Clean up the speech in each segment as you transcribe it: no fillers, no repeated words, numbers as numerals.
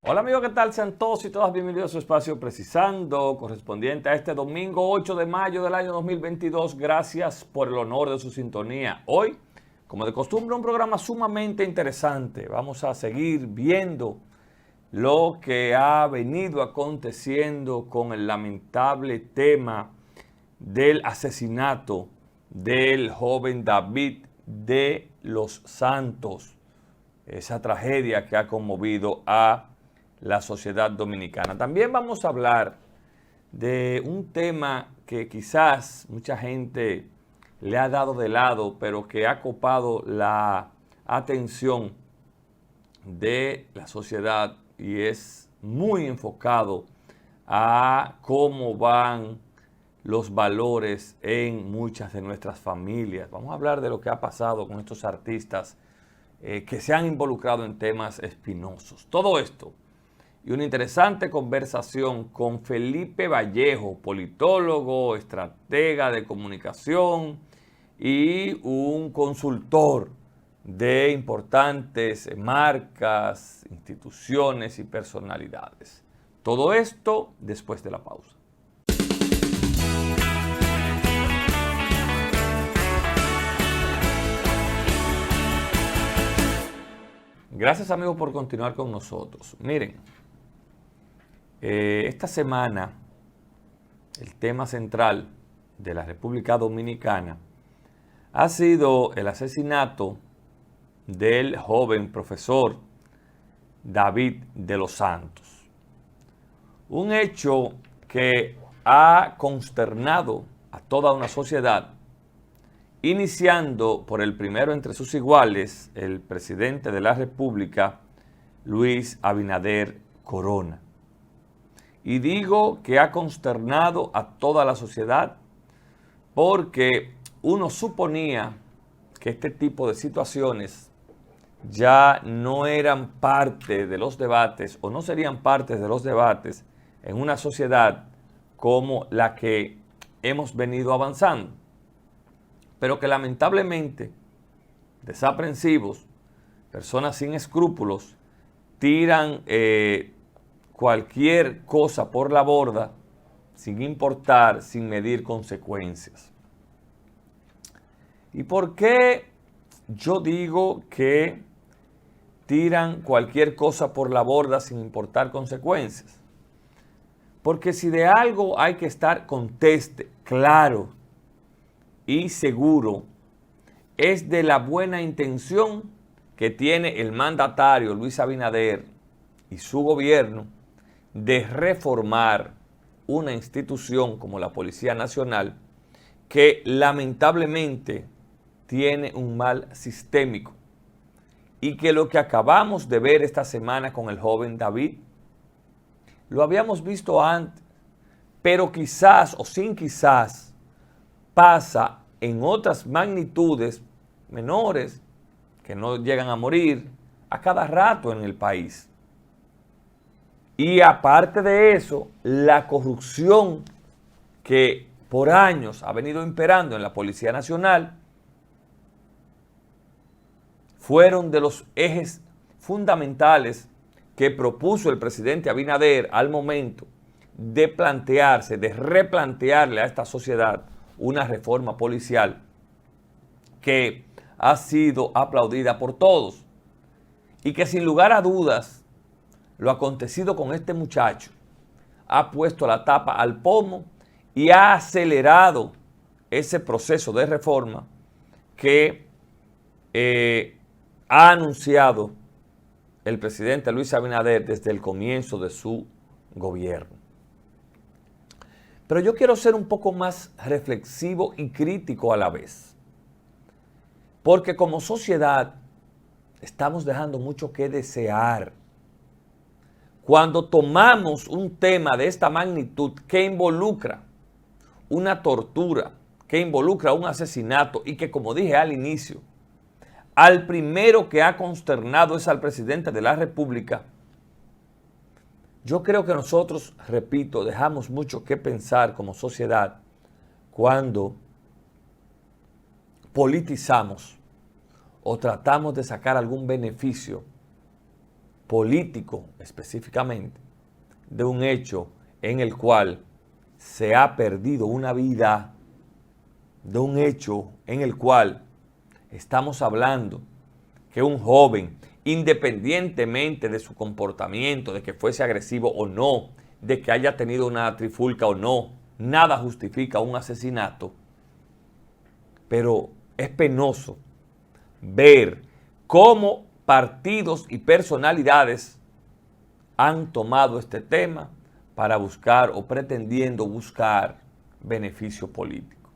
Hola amigos, ¿qué tal? Sean todos y todas bienvenidos a su espacio Precisando, correspondiente a este domingo 8 de mayo del año 2022. Gracias por el honor de su sintonía. Hoy, como de costumbre, un programa sumamente interesante. Vamos a seguir viendo lo que ha venido aconteciendo con el lamentable tema del asesinato del joven David de los Santos. Esa tragedia que ha conmovido a la sociedad dominicana. También vamos a hablar de un tema que quizás mucha gente le ha dado de lado, pero que ha copado la atención de la sociedad y es muy enfocado a cómo van los valores en muchas de nuestras familias. Vamos a hablar de lo que ha pasado con estos artistas que se han involucrado en temas espinosos. Todo esto y una interesante conversación con Felipe Vallejo, politólogo, estratega de comunicación y un consultor de importantes marcas, instituciones y personalidades. Todo esto después de la pausa. Gracias amigos por continuar con nosotros. Miren, esta semana el tema central de la República Dominicana ha sido el asesinato del joven profesor David de los Santos. Un hecho que ha consternado a toda una sociedad, iniciando por el primero entre sus iguales, el presidente de la República, Luis Abinader Corona. Y digo que ha consternado a toda la sociedad porque uno suponía que este tipo de situaciones ya no eran parte de los debates o no serían parte de los debates en una sociedad como la que hemos venido avanzando. Pero que lamentablemente desaprensivos, personas sin escrúpulos, tiran cualquier cosa por la borda sin importar, sin medir consecuencias. ¿Y por qué yo digo que tiran cualquier cosa por la borda sin importar consecuencias? Porque si de algo hay que estar conteste, claro y seguro, es de la buena intención que tiene el mandatario Luis Abinader y su gobierno de reformar una institución como la Policía Nacional que lamentablemente tiene un mal sistémico y que lo que acabamos de ver esta semana con el joven David lo habíamos visto antes, pero quizás o sin quizás pasa en otras magnitudes menores que no llegan a morir a cada rato en el país. Y aparte de eso, la corrupción que por años ha venido imperando en la Policía Nacional fueron de los ejes fundamentales que propuso el presidente Abinader al momento de plantearse, de replantearle a esta sociedad una reforma policial que ha sido aplaudida por todos y que sin lugar a dudas lo acontecido con este muchacho ha puesto la tapa al pomo y ha acelerado ese proceso de reforma que ha anunciado el presidente Luis Abinader desde el comienzo de su gobierno. Pero yo quiero ser un poco más reflexivo y crítico a la vez, porque como sociedad estamos dejando mucho que desear. Cuando tomamos un tema de esta magnitud que involucra una tortura, que involucra un asesinato y que, como dije al inicio, al primero que ha consternado es al presidente de la República, yo creo que nosotros, repito, dejamos mucho que pensar como sociedad cuando politizamos o tratamos de sacar algún beneficio político específicamente, de un hecho en el cual se ha perdido una vida, de un hecho en el cual estamos hablando que un joven, independientemente de su comportamiento, de que fuese agresivo o no, de que haya tenido una trifulca o no, nada justifica un asesinato, pero es penoso ver cómo partidos y personalidades han tomado este tema para buscar o pretendiendo buscar beneficio político.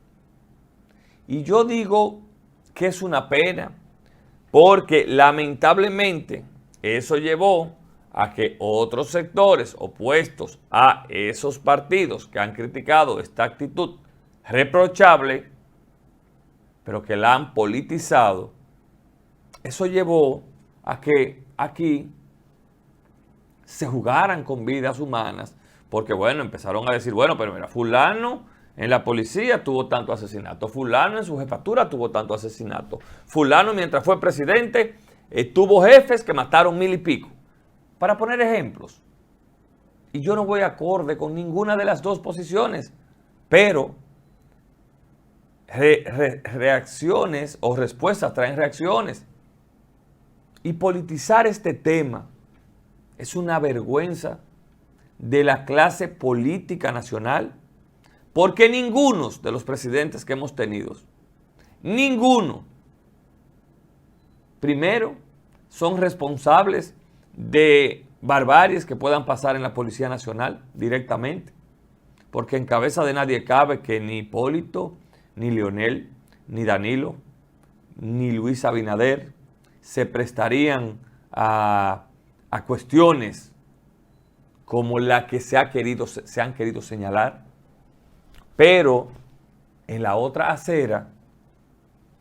Y yo digo que es una pena, porque lamentablemente eso llevó a que otros sectores opuestos a esos partidos que han criticado esta actitud reprochable, pero que la han politizado, eso llevó a que aquí se jugaran con vidas humanas, porque bueno, empezaron a decir, bueno, pero mira, fulano en la policía tuvo tanto asesinato, fulano en su jefatura tuvo tanto asesinato, fulano mientras fue presidente tuvo jefes que mataron 1000 y pico, para poner ejemplos. Y yo no voy acorde con ninguna de las dos posiciones, pero reacciones o respuestas traen reacciones. Y politizar este tema es una vergüenza de la clase política nacional, porque ninguno de los presidentes que hemos tenido, ninguno, primero, son responsables de barbaries que puedan pasar en la Policía Nacional directamente, porque en cabeza de nadie cabe que ni Hipólito, ni Leonel, ni Danilo, ni Luis Abinader se prestarían a cuestiones como la que se han querido señalar. Pero en la otra acera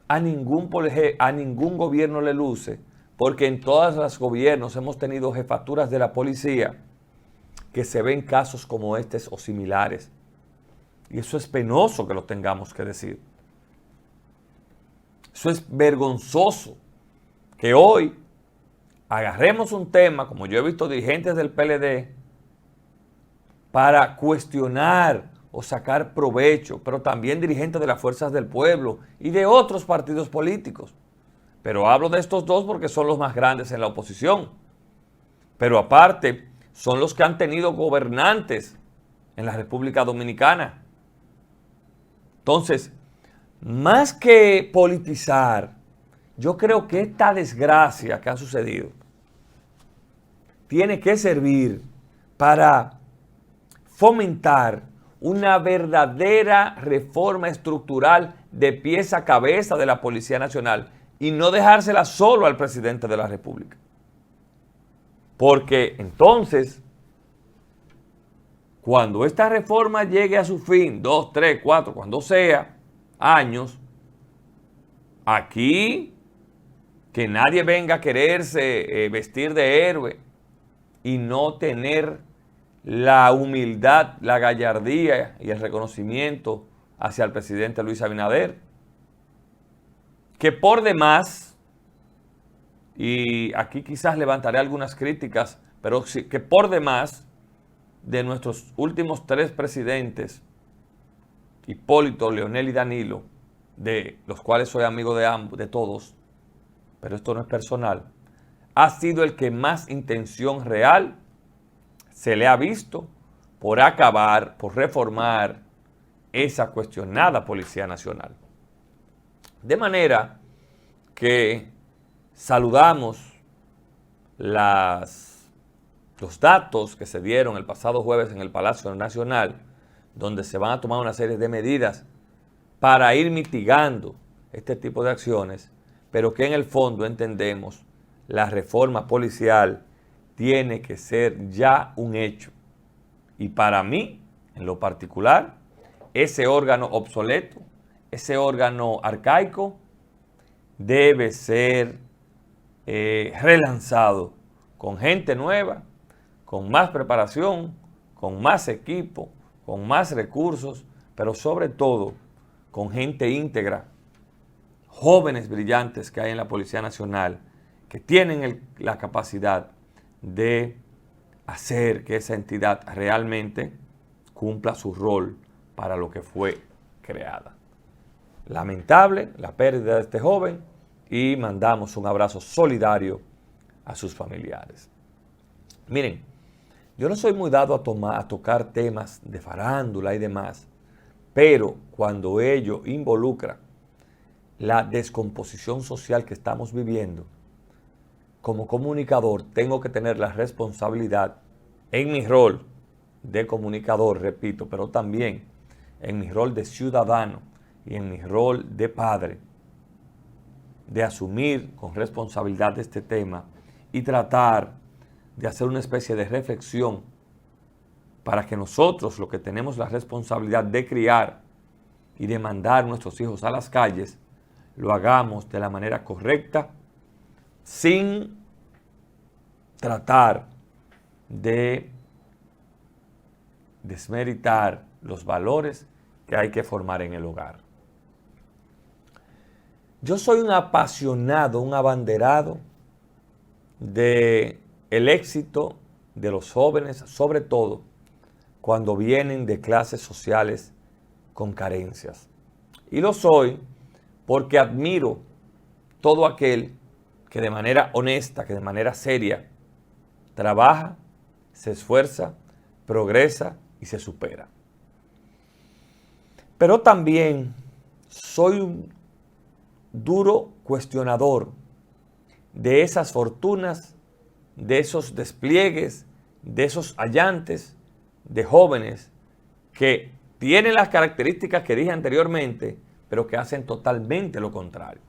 a ningún gobierno le luce, porque en todos los gobiernos hemos tenido jefaturas de la policía que se ven casos como estos o similares. Y eso es penoso que lo tengamos que decir. Eso es vergonzoso que hoy agarremos un tema, como yo he visto dirigentes del PLD, para cuestionar o sacar provecho, pero también dirigentes de las fuerzas del pueblo y de otros partidos políticos. Pero hablo de estos dos porque son los más grandes en la oposición. Pero aparte, son los que han tenido gobernantes en la República Dominicana. Entonces, más que politizar, yo creo que esta desgracia que ha sucedido tiene que servir para fomentar una verdadera reforma estructural de pies a cabeza de la Policía Nacional y no dejársela solo al presidente de la República. Porque entonces, cuando esta reforma llegue a su fin, 2, 3, 4, cuando sea, años, aquí que nadie venga a quererse vestir de héroe y no tener la humildad, la gallardía y el reconocimiento hacia el presidente Luis Abinader, que por demás, y aquí quizás levantaré algunas críticas, pero que por demás de nuestros últimos 3 presidentes, Hipólito, Leonel y Danilo, de los cuales soy amigo de ambos, de todos, pero esto no es personal, ha sido el que más intención real se le ha visto por acabar, por reformar esa cuestionada Policía Nacional. De manera que saludamos los datos que se dieron el pasado jueves en el Palacio Nacional, donde se van a tomar una serie de medidas para ir mitigando este tipo de acciones, pero que en el fondo entendemos la reforma policial tiene que ser ya un hecho. Y para mí, en lo particular, ese órgano obsoleto, ese órgano arcaico, debe ser relanzado con gente nueva, con más preparación, con más equipo, con más recursos, pero sobre todo con gente íntegra, jóvenes brillantes que hay en la Policía Nacional, que tienen la capacidad de hacer que esa entidad realmente cumpla su rol para lo que fue creada. Lamentable la pérdida de este joven y mandamos un abrazo solidario a sus familiares. Miren, yo no soy muy dado a tocar temas de farándula y demás, pero cuando ello involucra la descomposición social que estamos viviendo, como comunicador tengo que tener la responsabilidad en mi rol de comunicador, repito, pero también en mi rol de ciudadano y en mi rol de padre, de asumir con responsabilidad este tema y tratar de hacer una especie de reflexión para que nosotros, los que tenemos la responsabilidad de criar y de mandar a nuestros hijos a las calles, lo hagamos de la manera correcta, sin tratar de desmeritar los valores que hay que formar en el hogar. Yo soy un apasionado, un abanderado del éxito de los jóvenes, sobre todo cuando vienen de clases sociales con carencias. Y lo soy porque admiro todo aquel que de manera honesta, que de manera seria, trabaja, se esfuerza, progresa y se supera. Pero también soy un duro cuestionador de esas fortunas, de esos despliegues, de esos hallantes de jóvenes que tienen las características que dije anteriormente, pero que hacen totalmente lo contrario.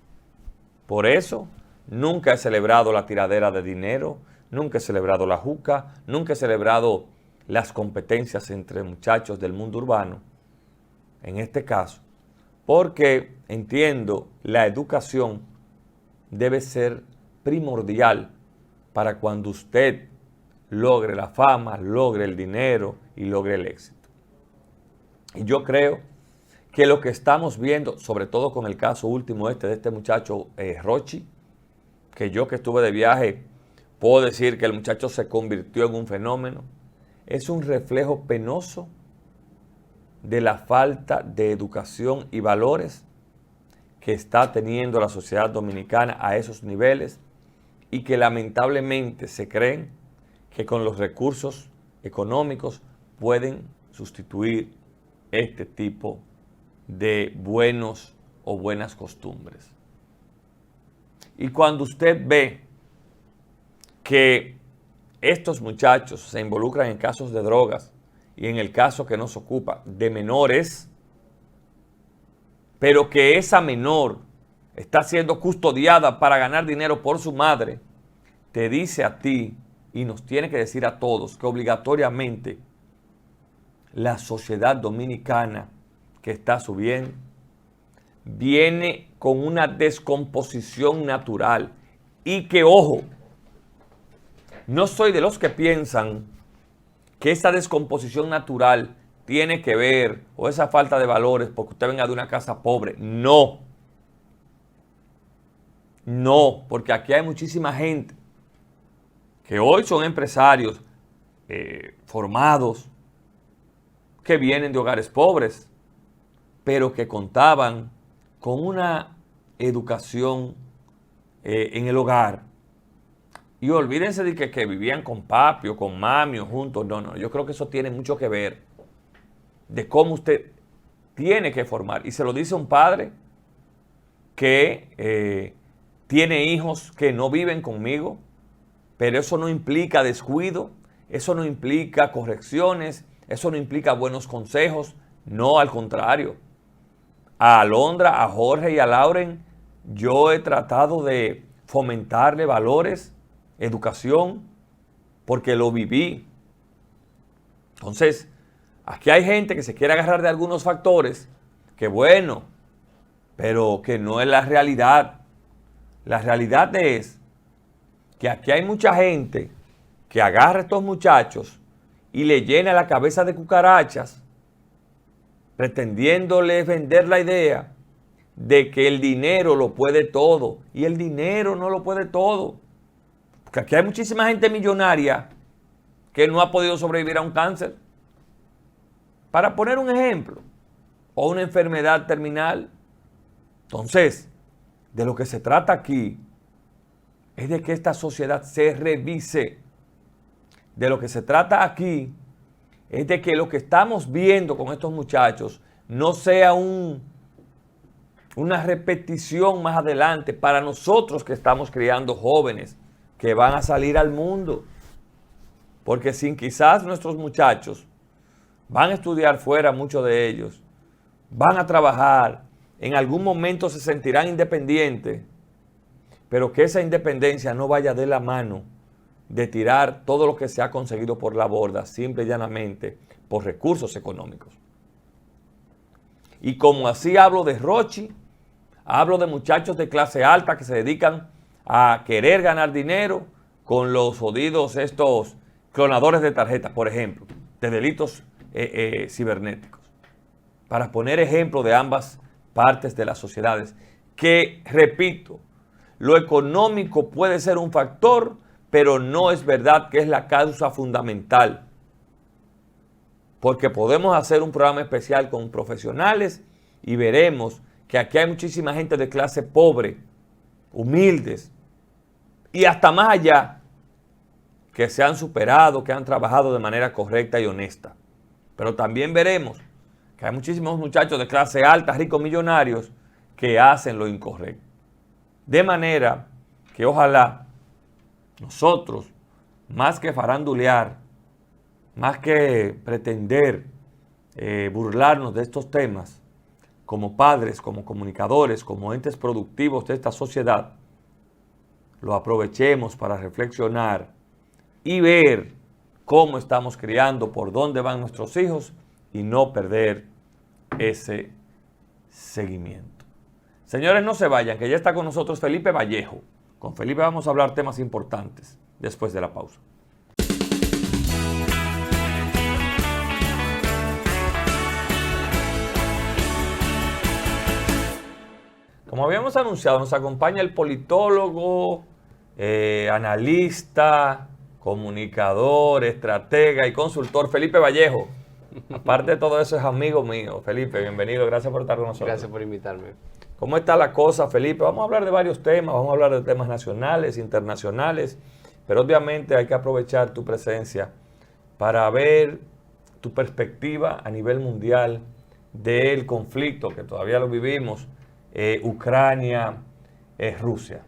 Por eso, nunca he celebrado la tiradera de dinero, nunca he celebrado la juca, nunca he celebrado las competencias entre muchachos del mundo urbano, en este caso, porque entiendo la educación debe ser primordial para cuando usted logre la fama, logre el dinero y logre el éxito. Y yo creo que lo que estamos viendo, sobre todo con el caso último de este muchacho Rochi, que yo que estuve de viaje puedo decir que el muchacho se convirtió en un fenómeno, es un reflejo penoso de la falta de educación y valores que está teniendo la sociedad dominicana a esos niveles y que lamentablemente se creen que con los recursos económicos pueden sustituir este tipo de buenos o buenas costumbres. Y cuando usted ve que estos muchachos se involucran en casos de drogas y en el caso que nos ocupa de menores, pero que esa menor está siendo custodiada para ganar dinero por su madre, te dice a ti y nos tiene que decir a todos que obligatoriamente la sociedad dominicana que está subiendo viene con una descomposición natural y que, ojo, no soy de los que piensan que esa descomposición natural tiene que ver, o esa falta de valores, porque usted venga de una casa pobre. No. No, porque aquí hay muchísima gente que hoy son empresarios formados, que vienen de hogares pobres, pero que contaban con una educación en el hogar. Y olvídense de que vivían con papi o con mami o juntos. No, no, yo creo que eso tiene mucho que ver de cómo usted tiene que formar. Y se lo dice un padre que tiene hijos que no viven conmigo, pero eso no implica descuido, eso no implica correcciones, eso no implica buenos consejos. No, al contrario. A Alondra, a Jorge y a Lauren, yo he tratado de fomentarle valores, educación, porque lo viví. Entonces, aquí hay gente que se quiere agarrar de algunos factores, que bueno, pero que no es la realidad. La realidad es que aquí hay mucha gente que agarra a estos muchachos y le llena la cabeza de cucarachas, pretendiéndoles vender la idea de que el dinero lo puede todo. Y el dinero no lo puede todo. Porque aquí hay muchísima gente millonaria que no ha podido sobrevivir a un cáncer. Para poner un ejemplo, o una enfermedad terminal. Entonces, de lo que se trata aquí es de que esta sociedad se revise. De lo que se trata aquí es de que lo que estamos viendo con estos muchachos no sea una repetición más adelante para nosotros que estamos criando jóvenes que van a salir al mundo. Porque sin quizás nuestros muchachos van a estudiar fuera, muchos de ellos, van a trabajar, en algún momento se sentirán independientes, pero que esa independencia no vaya de la mano de tirar todo lo que se ha conseguido por la borda, simple y llanamente por recursos económicos. Y como así hablo de Rochi, hablo de muchachos de clase alta que se dedican a querer ganar dinero con los jodidos estos clonadores de tarjetas, por ejemplo, de delitos cibernéticos. Para poner ejemplo de ambas partes de las sociedades, que, repito, lo económico puede ser un factor, pero no es verdad que es la causa fundamental. Porque podemos hacer un programa especial con profesionales y veremos que aquí hay muchísima gente de clase pobre, humildes, y hasta más allá, que se han superado, que han trabajado de manera correcta y honesta. Pero también veremos que hay muchísimos muchachos de clase alta, ricos, millonarios, que hacen lo incorrecto. De manera que ojalá nosotros, más que farandulear, más que pretender burlarnos de estos temas, como padres, como comunicadores, como entes productivos de esta sociedad, lo aprovechemos para reflexionar y ver cómo estamos criando, por dónde van nuestros hijos y no perder ese seguimiento. Señores, no se vayan, que ya está con nosotros Felipe Vallejo. Con Felipe vamos a hablar temas importantes después de la pausa. Como habíamos anunciado, nos acompaña el politólogo, analista, comunicador, estratega y consultor Felipe Vallejo. Aparte de todo eso, es amigo mío. Felipe, bienvenido, gracias por estar con nosotros. Gracias por invitarme. ¿Cómo está la cosa, Felipe? Vamos a hablar de varios temas, vamos a hablar de temas nacionales, internacionales, pero obviamente hay que aprovechar tu presencia para ver tu perspectiva a nivel mundial del conflicto que todavía lo vivimos, Ucrania, Rusia.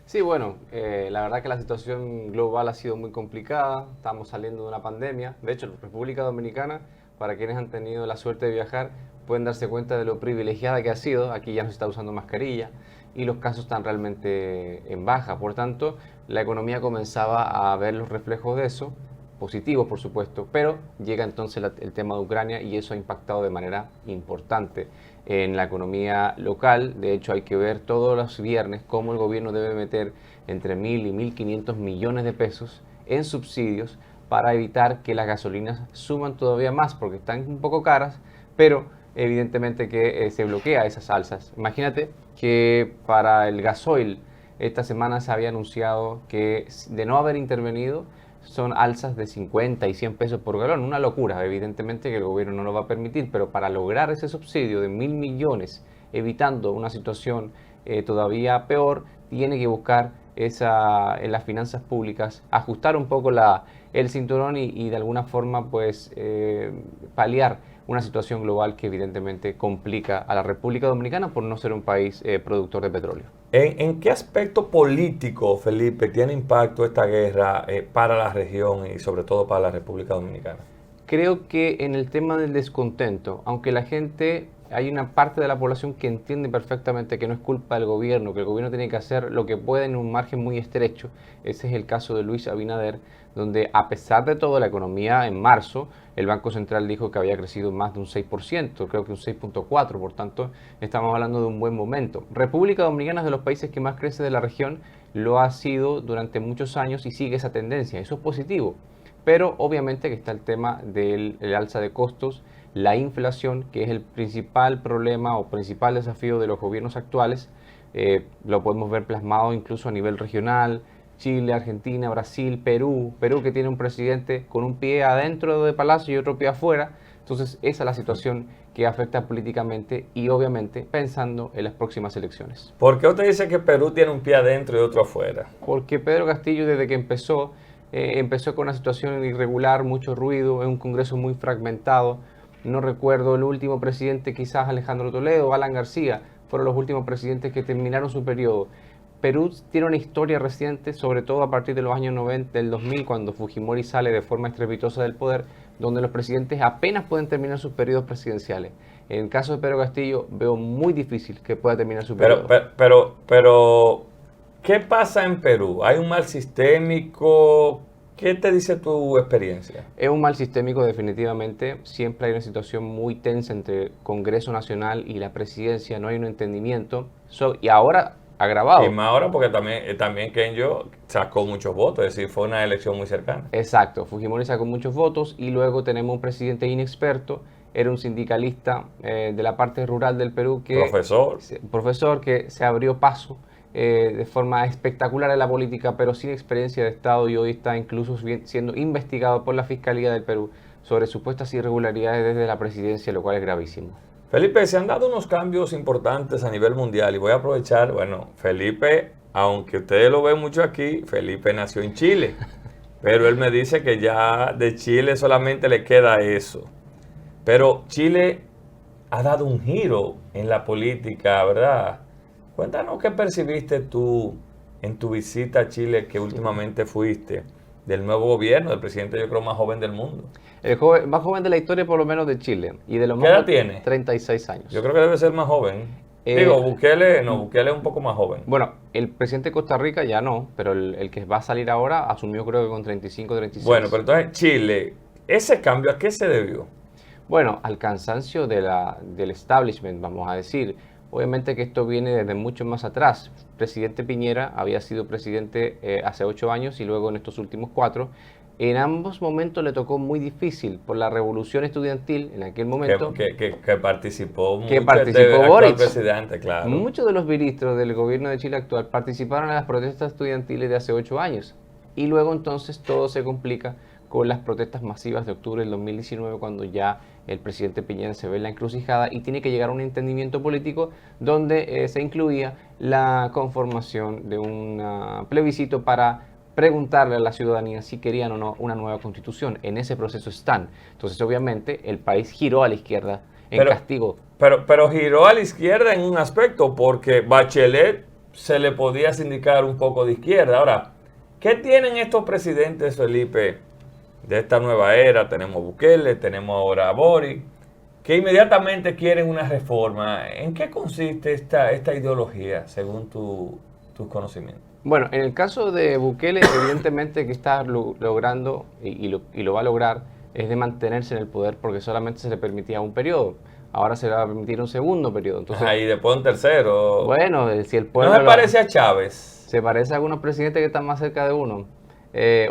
Sí, bueno, la verdad que la situación global ha sido muy complicada, estamos saliendo de una pandemia. De hecho, la República Dominicana, para quienes han tenido la suerte de viajar, pueden darse cuenta de lo privilegiada que ha sido. Aquí ya no se está usando mascarilla y los casos están realmente en baja. Por tanto, la economía comenzaba a ver los reflejos de eso, positivos por supuesto, pero llega entonces el tema de Ucrania y eso ha impactado de manera importante en la economía local. De hecho, hay que ver todos los viernes cómo el gobierno debe meter entre 1.000 y 1.500 millones de pesos en subsidios para evitar que las gasolinas suban todavía más, porque están un poco caras, pero evidentemente que se bloquea esas alzas. Imagínate que para el gasoil esta semana se había anunciado que de no haber intervenido son alzas de 50 y 100 pesos por galón. Una locura, evidentemente que el gobierno no lo va a permitir, pero para lograr ese subsidio de 1.000 millones, evitando una situación todavía peor, tiene que buscar en las finanzas públicas, ajustar un poco el cinturón y de alguna forma pues paliar una situación global que evidentemente complica a la República Dominicana por no ser un país productor de petróleo. ¿En qué aspecto político, Felipe, tiene impacto esta guerra para la región y sobre todo para la República Dominicana? Creo que en el tema del descontento, aunque la gente, hay una parte de la población que entiende perfectamente que no es culpa del gobierno, que el gobierno tiene que hacer lo que puede en un margen muy estrecho. Ese es el caso de Luis Abinader, donde a pesar de todo la economía en marzo, el Banco Central dijo que había crecido más de un 6%, creo que un 6.4%, por tanto estamos hablando de un buen momento. República Dominicana es de los países que más crece de la región, lo ha sido durante muchos años y sigue esa tendencia, eso es positivo. Pero obviamente que está el tema del alza de costos, la inflación, que es el principal problema o principal desafío de los gobiernos actuales. Lo podemos ver plasmado incluso a nivel regional, Chile, Argentina, Brasil, Perú que tiene un presidente con un pie adentro de Palacio y otro pie afuera. Entonces esa es la situación que afecta políticamente y obviamente pensando en las próximas elecciones. ¿Por qué usted dice que Perú tiene un pie adentro y otro afuera? Porque Pedro Castillo desde que empezó con una situación irregular, mucho ruido, en un Congreso muy fragmentado. No recuerdo el último presidente, quizás Alejandro Toledo o Alan García, fueron los últimos presidentes que terminaron su periodo. Perú tiene una historia reciente, sobre todo a partir de los años 90, del 2000, cuando Fujimori sale de forma estrepitosa del poder, donde los presidentes apenas pueden terminar sus periodos presidenciales. En el caso de Pedro Castillo, veo muy difícil que pueda terminar su periodo. Pero, ¿qué pasa en Perú? ¿Hay un mal sistémico? ¿Qué te dice tu experiencia? Es un mal sistémico definitivamente, siempre hay una situación muy tensa entre Congreso Nacional y la presidencia, no hay un entendimiento, y ahora agravado. Y más ahora porque también Kenyo sacó muchos votos, es decir, fue una elección muy cercana. Exacto, Fujimori sacó muchos votos y luego tenemos un presidente inexperto, era un sindicalista de la parte rural del Perú profesor que se abrió paso de forma espectacular en la política, pero sin experiencia de Estado y hoy está incluso siendo investigado por la Fiscalía del Perú sobre supuestas irregularidades desde la presidencia, lo cual es gravísimo. Felipe, se han dado unos cambios importantes a nivel mundial y voy a aprovechar, bueno, Felipe, aunque ustedes lo ven mucho aquí, Felipe nació en Chile, pero él me dice que ya de Chile solamente le queda eso. Pero Chile ha dado un giro en la política, ¿verdad? Cuéntanos qué percibiste tú en tu visita a Chile que últimamente fuiste, del nuevo gobierno, del presidente yo creo más joven del mundo. El más joven de la historia por lo menos de Chile. Y de los ¿Qué edad tiene? 36 años. Yo creo que debe ser más joven. Digo, Bukele es un poco más joven. Bueno, el presidente de Costa Rica ya no, pero el que va a salir ahora asumió creo que con 35, 36. Bueno, pero entonces Chile, ese cambio, ¿a qué se debió? Bueno, al cansancio del establishment, vamos a decir. Obviamente que esto viene desde mucho más atrás. Presidente Piñera había sido presidente hace 8 años y luego en estos últimos 4. En ambos momentos le tocó muy difícil por la revolución estudiantil en aquel momento. Que participó que participó Boric. Presidente, claro. Muchos de los ministros del gobierno de Chile actual participaron en las protestas estudiantiles de hace 8 años. Y luego entonces todo se complica con las protestas masivas de octubre del 2019, cuando ya el presidente Piñera se ve en la encrucijada y tiene que llegar a un entendimiento político donde se incluía la conformación de un plebiscito para preguntarle a la ciudadanía si querían o no una nueva constitución. En ese proceso están. Entonces, obviamente, el país giró a la izquierda en castigo. Pero giró a la izquierda en un aspecto, porque Bachelet se le podía sindicar un poco de izquierda. Ahora, ¿qué tienen estos presidentes, Felipe, de esta nueva era? Tenemos Bukele, tenemos ahora a Boric, que inmediatamente quieren una reforma. ¿En qué consiste esta ideología, según tus conocimientos? Bueno, en el caso de Bukele, evidentemente que está logrando, y lo va a lograr, es de mantenerse en el poder porque solamente se le permitía un periodo. Ahora se le va a permitir un segundo periodo. Entonces, y después un tercero. Bueno, si el pueblo... ¿No se parece a Chávez? Se parece a algunos presidentes que están más cerca de uno.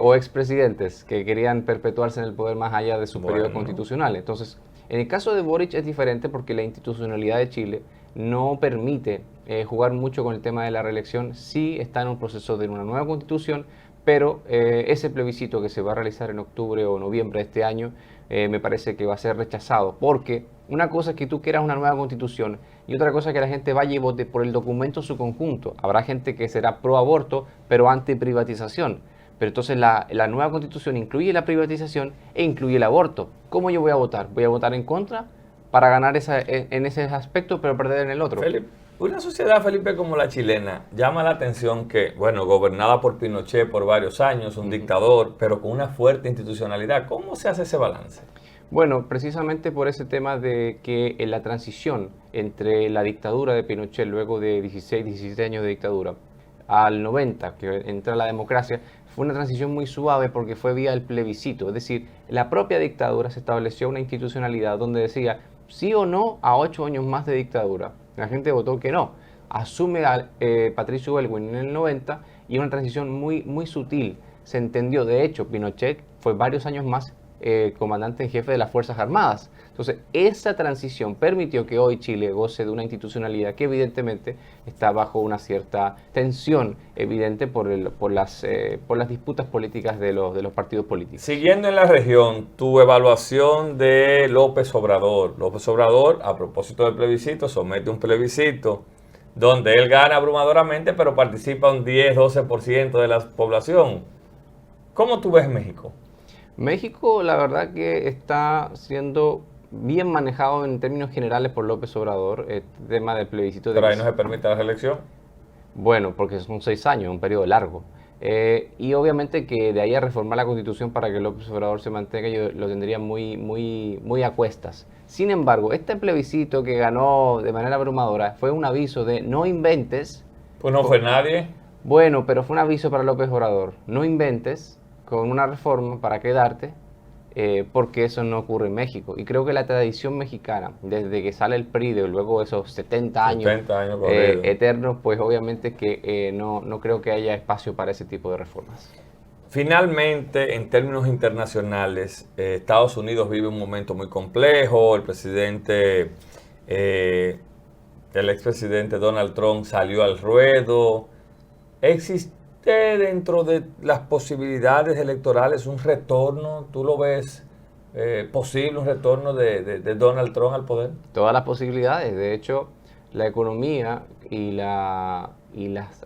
O expresidentes que querían perpetuarse en el poder más allá de su periodo constitucional. Entonces, en el caso de Boric es diferente porque la institucionalidad de Chile no permite jugar mucho con el tema de la reelección. Sí está en un proceso de una nueva constitución, pero ese plebiscito que se va a realizar en octubre o noviembre de este año me parece que va a ser rechazado, porque una cosa es que tú quieras una nueva constitución y otra cosa es que la gente vaya y vote por el documento en su conjunto. Habrá gente que será pro aborto, pero anti privatización. Pero entonces la nueva constitución incluye la privatización e incluye el aborto. ¿Cómo yo voy a votar? ¿Voy a votar en contra para ganar en ese aspecto, pero perder en el otro? Felipe, una sociedad, Felipe, como la chilena, llama la atención que, bueno, gobernada por Pinochet por varios años, un dictador, pero con una fuerte institucionalidad. ¿Cómo se hace ese balance? Bueno, precisamente por ese tema de que en la transición entre la dictadura de Pinochet, luego de 16, 17 años de dictadura, al 90, que entra la democracia, fue una transición muy suave porque fue vía el plebiscito. Es decir, la propia dictadura se estableció una institucionalidad donde decía sí o no a 8 años más de dictadura. La gente votó que no. Asume a Patricio Aylwin en el 90 y una transición muy, muy sutil. Se entendió. De hecho, Pinochet fue varios años más comandante en jefe de las Fuerzas Armadas. Entonces, esa transición permitió que hoy Chile goce de una institucionalidad que evidentemente está bajo una cierta tensión evidente por las disputas políticas de los partidos políticos. Siguiendo en la región, tu evaluación de López Obrador. López Obrador, a propósito del plebiscito, somete un plebiscito donde él gana abrumadoramente, pero participa un 10-12% de la población. ¿Cómo tú ves México? México, la verdad que está siendo bien manejado en términos generales por López Obrador, el tema del plebiscito. Pero ahí no se permite la reelección. Bueno, porque son 6 años, un periodo largo. Y obviamente que de ahí a reformar la Constitución para que López Obrador se mantenga, yo lo tendría muy a cuestas. Sin embargo, este plebiscito que ganó de manera abrumadora fue un aviso de no inventes. Pues no fue nadie. Bueno, pero fue un aviso para López Obrador. No inventes con una reforma para quedarte, porque eso no ocurre en México. Y creo que la tradición mexicana, desde que sale el PRI, de luego esos 70 años eternos, pues obviamente que no creo que haya espacio para ese tipo de reformas. Finalmente, en términos internacionales, Estados Unidos vive un momento muy complejo. El expresidente Donald Trump salió al ruedo. ¿Existe dentro de las posibilidades electorales un retorno? ¿Tú lo ves posible, un retorno de Donald Trump al poder? Todas las posibilidades. De hecho, la economía y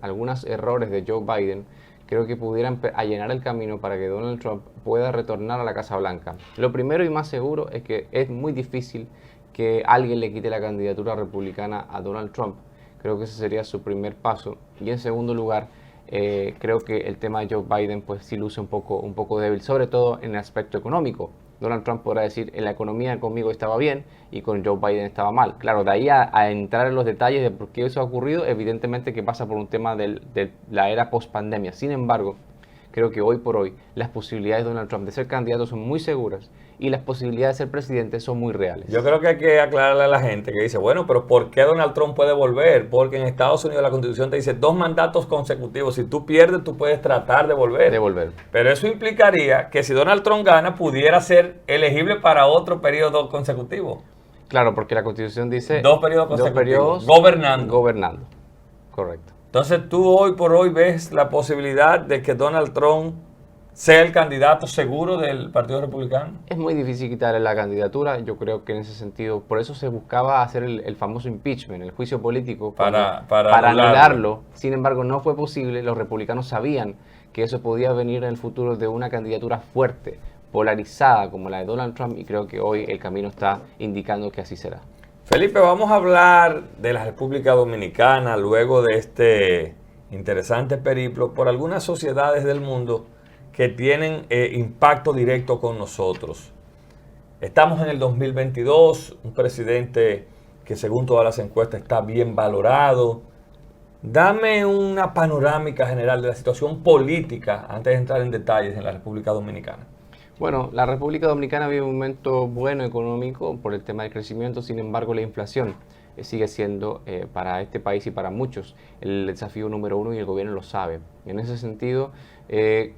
algunos errores de Joe Biden creo que pudieran allanar el camino para que Donald Trump pueda retornar a la Casa Blanca. Lo primero y más seguro es que es muy difícil que alguien le quite la candidatura republicana a Donald Trump. Creo que ese sería su primer paso. Y en segundo lugar, creo que el tema de Joe Biden pues sí luce un poco débil, sobre todo en el aspecto económico. Donald Trump podrá decir, en la economía conmigo estaba bien y con Joe Biden estaba mal. Claro, de ahí a entrar en los detalles de por qué eso ha ocurrido, evidentemente que pasa por un tema de la era post-pandemia. Sin embargo, creo que hoy por hoy las posibilidades de Donald Trump de ser candidato son muy seguras y las posibilidades de ser presidente son muy reales. Yo creo que hay que aclararle a la gente que dice, bueno, pero ¿por qué Donald Trump puede volver? Porque en Estados Unidos la Constitución te dice 2 mandatos consecutivos. Si tú pierdes, tú puedes tratar de volver. Pero eso implicaría que si Donald Trump gana, pudiera ser elegible para otro periodo consecutivo. Claro, porque la Constitución dice 2 periodos consecutivos. Gobernando. Correcto. Entonces tú hoy por hoy ves la posibilidad de que Donald Trump sea el candidato seguro del Partido Republicano. Es muy difícil quitarle la candidatura. Yo creo que en ese sentido, por eso se buscaba hacer el famoso impeachment, el juicio político, para anularlo. Sin embargo, no fue posible. Los republicanos sabían que eso podía venir en el futuro de una candidatura fuerte, polarizada como la de Donald Trump, y creo que hoy el camino está indicando que así será. Felipe, vamos a hablar de la República Dominicana luego de este interesante periplo por algunas sociedades del mundo que tienen impacto directo con nosotros. Estamos en el 2022, un presidente que según todas las encuestas está bien valorado. Dame una panorámica general de la situación política antes de entrar en detalles en la República Dominicana. Bueno, la República Dominicana vive un momento bueno económico por el tema del crecimiento, sin embargo la inflación sigue siendo para este país y para muchos el desafío número 1 y el gobierno lo sabe. En ese sentido,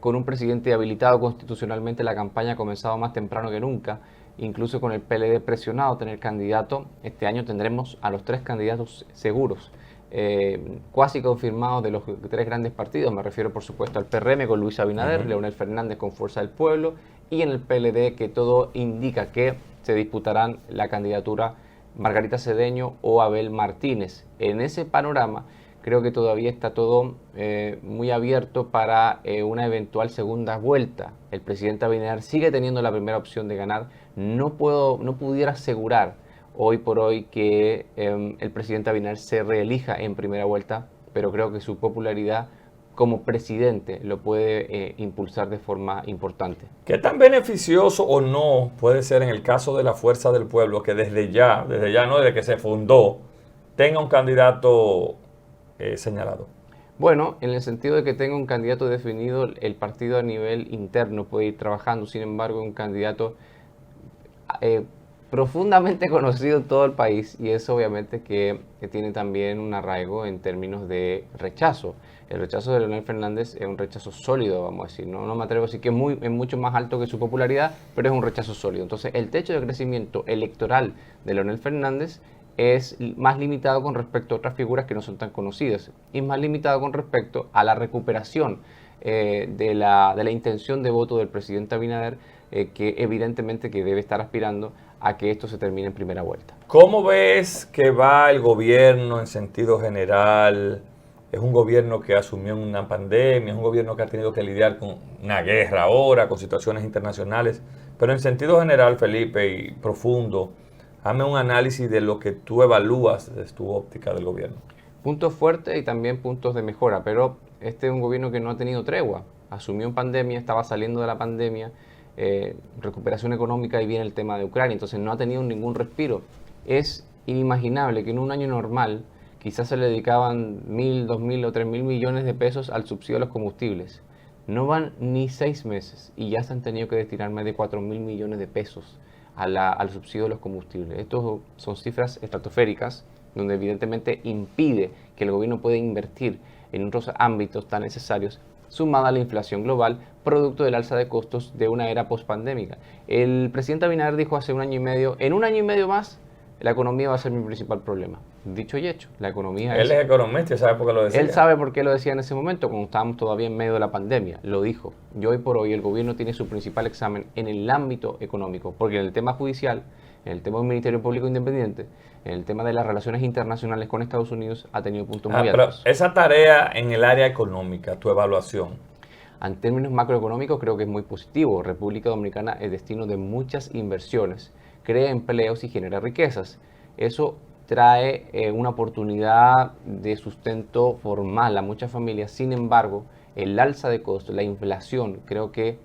con un presidente habilitado constitucionalmente, la campaña ha comenzado más temprano que nunca, incluso con el PLD presionado a tener candidato. Este año tendremos a los 3 candidatos seguros, cuasi confirmados de los 3 grandes partidos. Me refiero por supuesto al PRM con Luis Abinader, Leonel Fernández con Fuerza del Pueblo, y en el PLD que todo indica que se disputarán la candidatura Margarita Cedeño o Abel Martínez. En ese panorama creo que todavía está todo muy abierto para una eventual segunda vuelta. El presidente Abinader sigue teniendo la primera opción de ganar. No pudiera asegurar hoy por hoy que el presidente Abinader se reelija en primera vuelta, pero creo que su popularidad como presidente lo puede impulsar de forma importante. ¿Qué tan beneficioso o no puede ser en el caso de la Fuerza del Pueblo que desde que se fundó, tenga un candidato señalado? Bueno, en el sentido de que tenga un candidato definido, el partido a nivel interno puede ir trabajando. Sin embargo, un candidato profundamente conocido en todo el país, y eso obviamente que tiene también un arraigo en términos de rechazo. El rechazo de Leonel Fernández es un rechazo sólido, vamos a decir. No me atrevo a decir que es mucho más alto que su popularidad, pero es un rechazo sólido. Entonces, el techo de crecimiento electoral de Leonel Fernández es más limitado con respecto a otras figuras que no son tan conocidas y más limitado con respecto a la recuperación de la intención de voto del presidente Abinader, que evidentemente que debe estar aspirando a que esto se termine en primera vuelta. ¿Cómo ves que va el gobierno en sentido general? Es un gobierno que asumió una pandemia, es un gobierno que ha tenido que lidiar con una guerra ahora, con situaciones internacionales, pero en sentido general, Felipe, y profundo, hazme un análisis de lo que tú evalúas desde tu óptica del gobierno. Puntos fuertes y también puntos de mejora, pero este es un gobierno que no ha tenido tregua. Asumió en pandemia, estaba saliendo de la pandemia, recuperación económica y viene el tema de Ucrania, entonces no ha tenido ningún respiro. Es inimaginable que en un año normal quizás se le dedicaban 1.000, 2.000 o 3.000 millones de pesos al subsidio a los combustibles. No van ni 6 meses y ya se han tenido que destinar más de 4.000 millones de pesos al subsidio de los combustibles. Estos son cifras estratosféricas, donde evidentemente impide que el gobierno pueda invertir en otros ámbitos tan necesarios, sumada a la inflación global, producto del alza de costos de una era pospandémica. El presidente Abinader dijo hace un año y medio, en un año y medio más, la economía va a ser mi principal problema. Dicho y hecho, la economía Él es economista y sabe por qué lo decía. Él sabe por qué lo decía en ese momento, cuando estábamos todavía en medio de la pandemia. Lo dijo. Y hoy por hoy el gobierno tiene su principal examen en el ámbito económico, porque en el tema judicial, en el tema del Ministerio Público Independiente, en el tema de las relaciones internacionales con Estados Unidos, ha tenido puntos muy altos. Pero esa tarea en el área económica, tu evaluación. En términos macroeconómicos creo que es muy positivo. República Dominicana es destino de muchas inversiones, crea empleos y genera riquezas. Eso trae una oportunidad de sustento formal a muchas familias. Sin embargo, el alza de costos, la inflación, creo que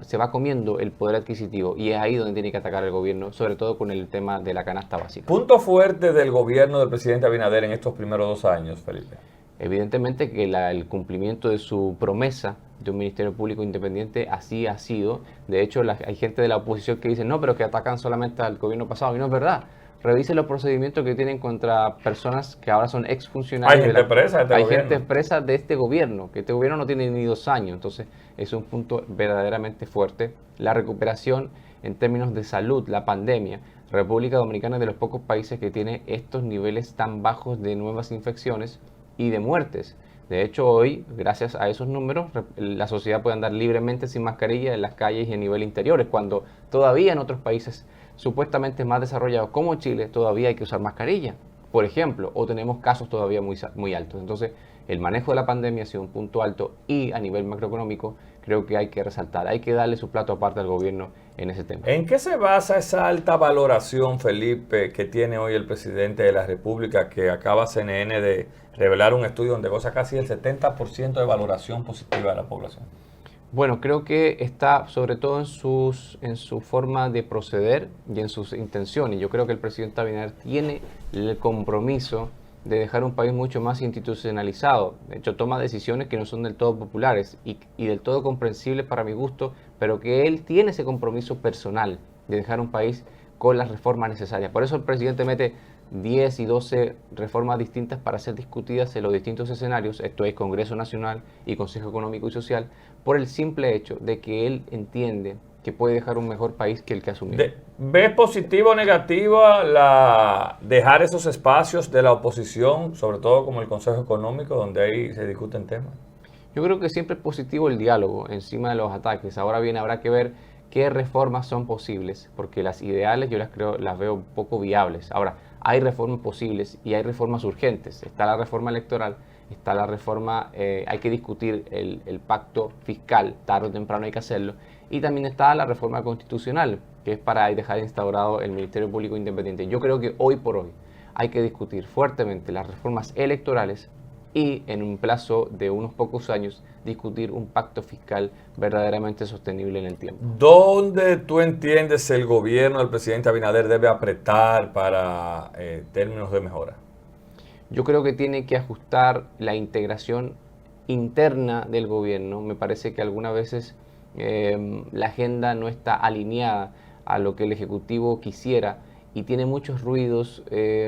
se va comiendo el poder adquisitivo y es ahí donde tiene que atacar el gobierno, sobre todo con el tema de la canasta básica. Punto fuerte del gobierno del presidente Abinader en estos primeros 2 años, Felipe. Evidentemente que el cumplimiento de su promesa de un Ministerio Público Independiente así ha sido. De hecho, hay gente de la oposición que dice, no, pero que atacan solamente al gobierno pasado. Y no es verdad. Revise los procedimientos que tienen contra personas que ahora son exfuncionarios. Hay gente presa de este Hay gobierno. gente presa de este gobierno, que este gobierno no tiene ni 2 años. Entonces, es un punto verdaderamente fuerte. La recuperación en términos de salud, la pandemia. República Dominicana es de los pocos países que tiene estos niveles tan bajos de nuevas infecciones y de muertes. De hecho, hoy, gracias a esos números, la sociedad puede andar libremente sin mascarilla en las calles y a nivel interiores, cuando todavía en otros países supuestamente más desarrollados como Chile todavía hay que usar mascarilla, por ejemplo, o tenemos casos todavía muy altos. Entonces, el manejo de la pandemia ha sido un punto alto y a nivel macroeconómico creo que hay que resaltar, hay que darle su plato aparte al gobierno en ese tema. ¿En qué se basa esa alta valoración, Felipe, que tiene hoy el presidente de la República, que acaba CNN de revelar un estudio donde goza casi el 70% de valoración positiva de la población? Bueno, creo que está sobre todo en su forma de proceder y en sus intenciones. Yo creo que el presidente Abinader tiene el compromiso de dejar un país mucho más institucionalizado. De hecho, toma decisiones que no son del todo populares y del todo comprensibles para mi gusto, pero que él tiene ese compromiso personal de dejar un país con las reformas necesarias. Por eso el presidente mete 10 y 12 reformas distintas para ser discutidas en los distintos escenarios, esto es Congreso Nacional y Consejo Económico y Social, por el simple hecho de que él entiende que puede dejar un mejor país que el que asumió. ¿Ves positivo o negativo dejar esos espacios de la oposición, sobre todo como el Consejo Económico, donde ahí se discuten temas? Yo creo que siempre es positivo el diálogo encima de los ataques. Ahora bien, habrá que ver qué reformas son posibles, porque las ideales yo las veo poco viables. Ahora, hay reformas posibles y hay reformas urgentes. Está la reforma electoral, está la reforma, hay que discutir el pacto fiscal, tarde o temprano hay que hacerlo, y también está la reforma constitucional, que es para dejar instaurado el Ministerio Público Independiente. Yo creo que hoy por hoy hay que discutir fuertemente las reformas electorales y en un plazo de unos pocos años discutir un pacto fiscal verdaderamente sostenible en el tiempo. ¿Dónde tú entiendes el gobierno del presidente Abinader debe apretar para términos de mejora? Yo creo que tiene que ajustar la integración interna del gobierno. Me parece que algunas veces la agenda no está alineada a lo que el Ejecutivo quisiera y tiene muchos ruidos,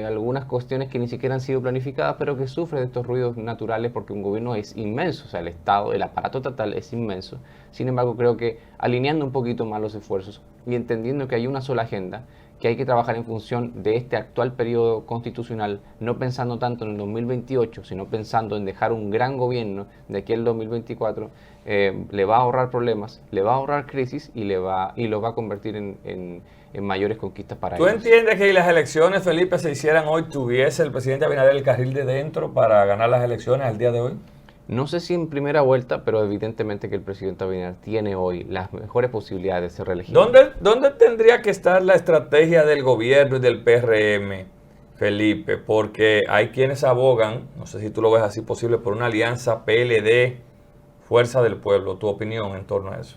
algunas cuestiones que ni siquiera han sido planificadas, pero que sufre de estos ruidos naturales porque un gobierno es inmenso, o sea, el Estado, el aparato estatal es inmenso. Sin embargo, creo que alineando un poquito más los esfuerzos y entendiendo que hay una sola agenda, que hay que trabajar en función de este actual periodo constitucional, no pensando tanto en el 2028, sino pensando en dejar un gran gobierno de aquí al 2024, le va a ahorrar problemas, le va a ahorrar crisis y lo va a convertir en mayores conquistas para ¿Tú ellos. entiendes que si las elecciones, Felipe, se hicieran hoy, tuviese el presidente Abinader el carril de dentro para ganar las elecciones al día de hoy? No sé si en primera vuelta, pero evidentemente que el presidente Abinader tiene hoy las mejores posibilidades de ser reelegido. ¿Dónde tendría que estar la estrategia del gobierno y del PRM, Felipe? Porque hay quienes abogan, no sé si tú lo ves así posible, por una alianza PLD, Fuerza del Pueblo. ¿Tu opinión en torno a eso?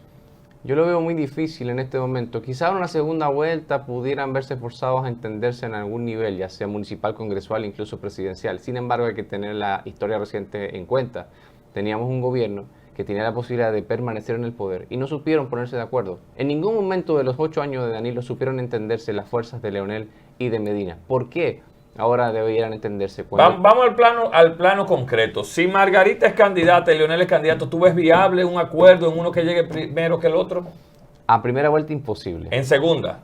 Yo lo veo muy difícil en este momento. Quizá en una segunda vuelta pudieran verse forzados a entenderse en algún nivel, ya sea municipal, congresual, incluso presidencial. Sin embargo, hay que tener la historia reciente en cuenta. Teníamos un gobierno que tenía la posibilidad de permanecer en el poder y no supieron ponerse de acuerdo. En ningún momento de los 8 años de Danilo supieron entenderse las fuerzas de Leonel y de Medina. ¿Por qué? Ahora debieran entenderse. Vamos al plano concreto. Si Margarita es candidata y Leonel es candidato, ¿tú ves viable un acuerdo en uno que llegue primero que el otro? A primera vuelta imposible. En segunda.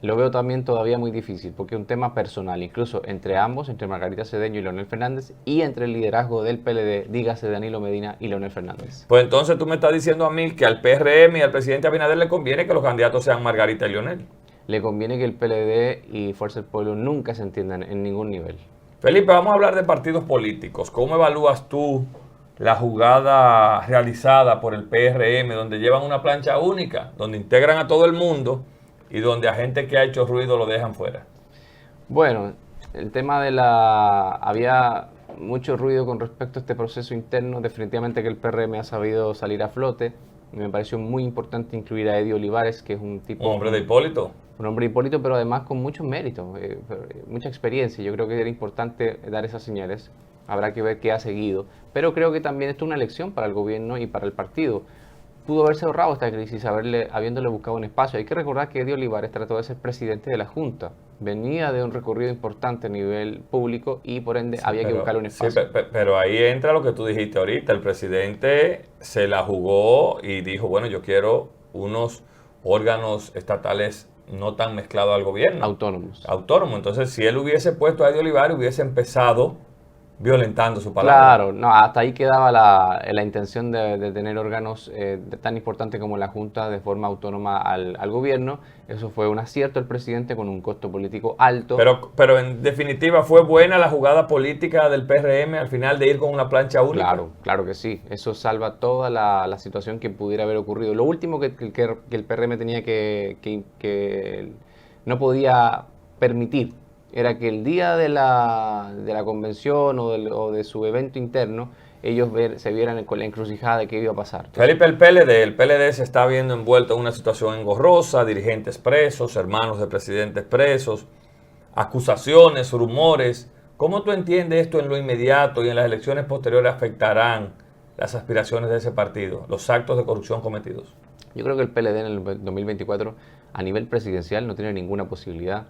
Lo veo también todavía muy difícil porque es un tema personal, incluso entre ambos, entre Margarita Cedeño y Leonel Fernández, y entre el liderazgo del PLD, dígase Danilo Medina y Leonel Fernández. Pues entonces tú me estás diciendo a mí que al PRM y al presidente Abinader le conviene que los candidatos sean Margarita y Leonel. Le conviene que el PLD y Fuerza del Pueblo nunca se entiendan en ningún nivel. Felipe, vamos a hablar de partidos políticos. ¿Cómo evalúas tú la jugada realizada por el PRM, donde llevan una plancha única, donde integran a todo el mundo y donde a gente que ha hecho ruido lo dejan fuera? Bueno, el tema había mucho ruido con respecto a este proceso interno. Definitivamente que el PRM ha sabido salir a flote. Me pareció muy importante incluir a Eddie Olivares, que es un tipo... Un hombre de Hipólito. Un hombre Hipólito, pero además con muchos méritos, mucha experiencia. Yo creo que era importante dar esas señales. Habrá que ver qué ha seguido. Pero creo que también esto es una lección para el gobierno y para el partido. Pudo haberse ahorrado esta crisis habiéndole buscado un espacio. Hay que recordar que Eddie Olivares trató de ser presidente de la Junta. Venía de un recorrido importante a nivel público y por ende había que buscarle un espacio. Sí, pero ahí entra lo que tú dijiste ahorita. El presidente se la jugó y dijo, bueno, yo quiero unos órganos estatales no tan mezclados al gobierno. Autónomos. Autónomos. Entonces, si él hubiese puesto a Eddie Olivares, hubiese empezado violentando su palabra. Claro, no, hasta ahí quedaba la intención de tener órganos tan importantes como la Junta de forma autónoma al gobierno. Eso fue un acierto del presidente con un costo político alto. Pero en definitiva, ¿fue buena la jugada política del PRM al final de ir con una plancha única? Claro, claro que sí. Eso salva toda la situación que pudiera haber ocurrido. Lo último que el PRM tenía que no podía permitir era que el día de la convención o de su evento interno, ellos se vieran con la encrucijada de qué iba a pasar. Entonces, Felipe, el PLD se está viendo envuelto en una situación engorrosa, dirigentes presos, hermanos de presidentes presos, acusaciones, rumores. ¿Cómo tú entiendes esto en lo inmediato y en las elecciones posteriores afectarán las aspiraciones de ese partido, los actos de corrupción cometidos? yo creo que el PLD en el 2024 a nivel presidencial no tiene ninguna posibilidad.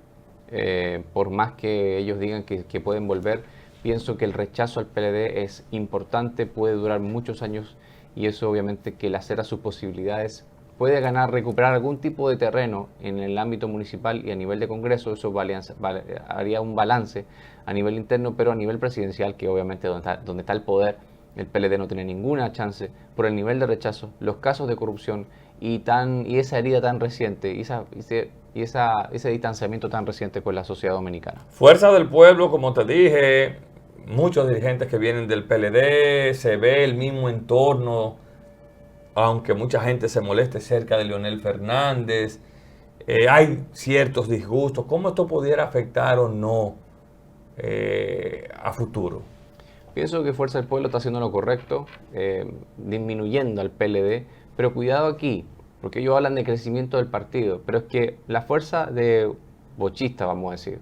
Por más que ellos digan que pueden volver, pienso que el rechazo al PLD es importante, puede durar muchos años y eso obviamente que lacera sus posibilidades. Puede recuperar algún tipo de terreno en el ámbito municipal y a nivel de Congreso, eso haría un balance a nivel interno, pero a nivel presidencial, que obviamente donde está el poder, el PLD no tiene ninguna chance por el nivel de rechazo, los casos de corrupción y esa herida tan reciente y ese distanciamiento tan reciente con la sociedad dominicana. Fuerza del Pueblo, como te dije, muchos dirigentes que vienen del PLD, se ve el mismo entorno, aunque mucha gente se moleste cerca de Leonel Fernández, hay ciertos disgustos. ¿Cómo esto pudiera afectar o no a futuro? Pienso que Fuerza del Pueblo está haciendo lo correcto, disminuyendo al PLD, pero cuidado aquí, porque ellos hablan de crecimiento del partido, pero es que la fuerza de bochista, vamos a decir,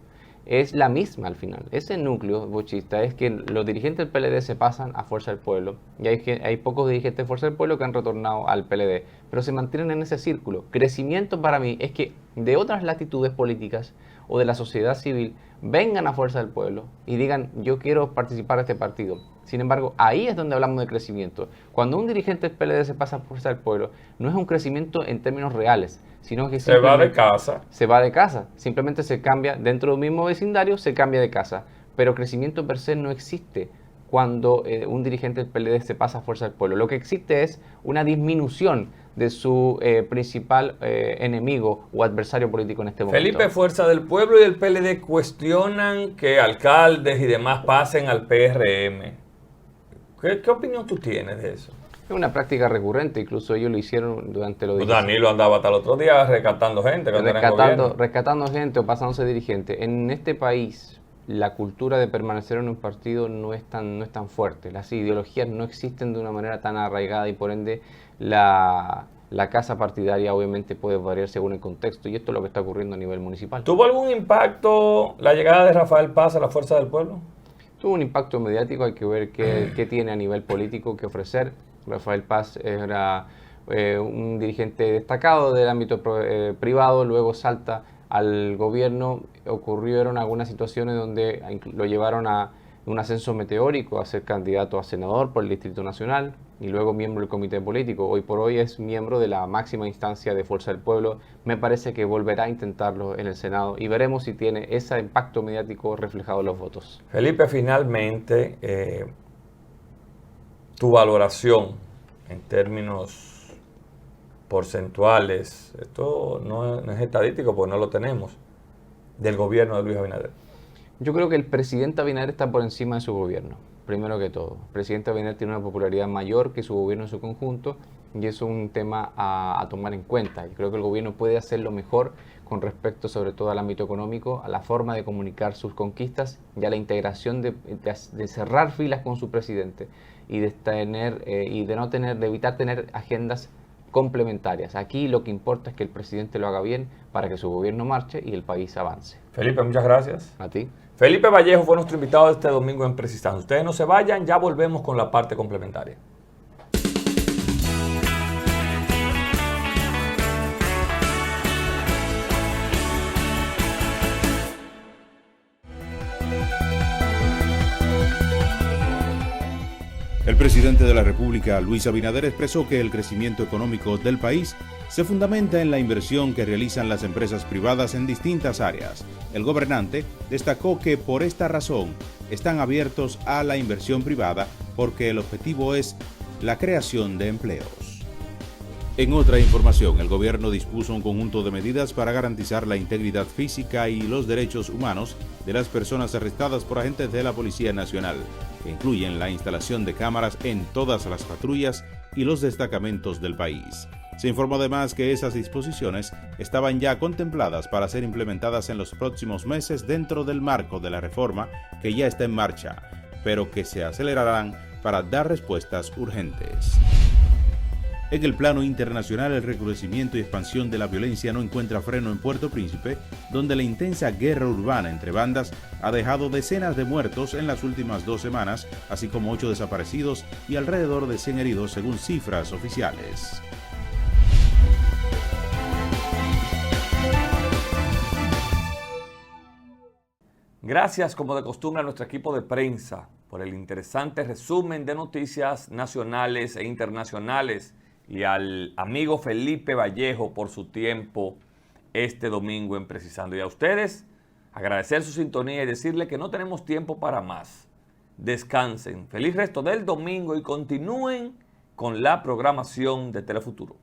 es la misma al final. Ese núcleo bochista es que los dirigentes del PLD se pasan a Fuerza del Pueblo y hay pocos dirigentes de Fuerza del Pueblo que han retornado al PLD, pero se mantienen en ese círculo. Crecimiento para mí es que de otras latitudes políticas o de la sociedad civil vengan a Fuerza del Pueblo y digan, yo quiero participar de este partido. Sin embargo, ahí es donde hablamos de crecimiento. Cuando un dirigente del PLD se pasa a Fuerza del Pueblo, no es un crecimiento en términos reales, sino que se va de casa. Se va de casa. Simplemente se cambia, dentro del mismo vecindario, se cambia de casa. Pero crecimiento per se no existe cuando un dirigente del PLD se pasa a Fuerza del Pueblo. Lo que existe es una disminución de su principal enemigo o adversario político en este momento. Felipe, Fuerza del Pueblo y el PLD cuestionan que alcaldes y demás pasen al PRM. ¿Qué opinión tú tienes de eso? Es una práctica recurrente, incluso ellos lo hicieron durante los días. Danilo andaba hasta el otro día rescatando gente. Rescatando gente o pasándose dirigente. En este país, la cultura de permanecer en un partido no es tan fuerte. Las ideologías no existen de una manera tan arraigada y por ende la casa partidaria obviamente puede variar según el contexto y esto es lo que está ocurriendo a nivel municipal. ¿Tuvo algún impacto la llegada de Rafael Paz a la Fuerza del Pueblo? Tuvo un impacto mediático, hay que ver qué tiene a nivel político que ofrecer. Rafael Paz era un dirigente destacado del ámbito privado, luego salta al gobierno. Ocurrieron algunas situaciones donde lo llevaron a un ascenso meteórico, a ser candidato a senador por el Distrito Nacional y luego miembro del comité político. Hoy por hoy es miembro de la máxima instancia de Fuerza del Pueblo. Me parece que volverá a intentarlo en el Senado y veremos si tiene ese impacto mediático reflejado en los votos. Felipe, finalmente, tu valoración en términos porcentuales, esto no es estadístico porque no lo tenemos, del gobierno de Luis Abinader. Yo creo que el presidente Abinader está por encima de su gobierno, primero que todo. El presidente Abinader tiene una popularidad mayor que su gobierno en su conjunto y eso es un tema a tomar en cuenta. Yo creo que el gobierno puede hacerlo mejor con respecto sobre todo al ámbito económico, a la forma de comunicar sus conquistas y a la integración de cerrar filas con su presidente y de evitar tener agendas complementarias. Aquí lo que importa es que el presidente lo haga bien para que su gobierno marche y el país avance. Felipe, muchas gracias. A ti. Felipe Vallejo fue nuestro invitado este domingo en Precisando. Ustedes no se vayan, ya volvemos con la parte complementaria. El presidente de la República, Luis Abinader, expresó que el crecimiento económico del país se fundamenta en la inversión que realizan las empresas privadas en distintas áreas. El gobernante destacó que por esta razón están abiertos a la inversión privada porque el objetivo es la creación de empleos. En otra información, el gobierno dispuso un conjunto de medidas para garantizar la integridad física y los derechos humanos de las personas arrestadas por agentes de la Policía Nacional, que incluyen la instalación de cámaras en todas las patrullas y los destacamentos del país. Se informó además que esas disposiciones estaban ya contempladas para ser implementadas en los próximos meses dentro del marco de la reforma que ya está en marcha, pero que se acelerarán para dar respuestas urgentes. En el plano internacional, el recrudecimiento y expansión de la violencia no encuentra freno en Puerto Príncipe, donde la intensa guerra urbana entre bandas ha dejado decenas de muertos en las últimas 2 semanas, así como 8 desaparecidos y alrededor de 100 heridos según cifras oficiales. Gracias, como de costumbre, a nuestro equipo de prensa por el interesante resumen de noticias nacionales e internacionales y al amigo Felipe Vallejo por su tiempo este domingo en Precisando. Y a ustedes, agradecer su sintonía y decirle que no tenemos tiempo para más. Descansen, feliz resto del domingo y continúen con la programación de Telefuturo.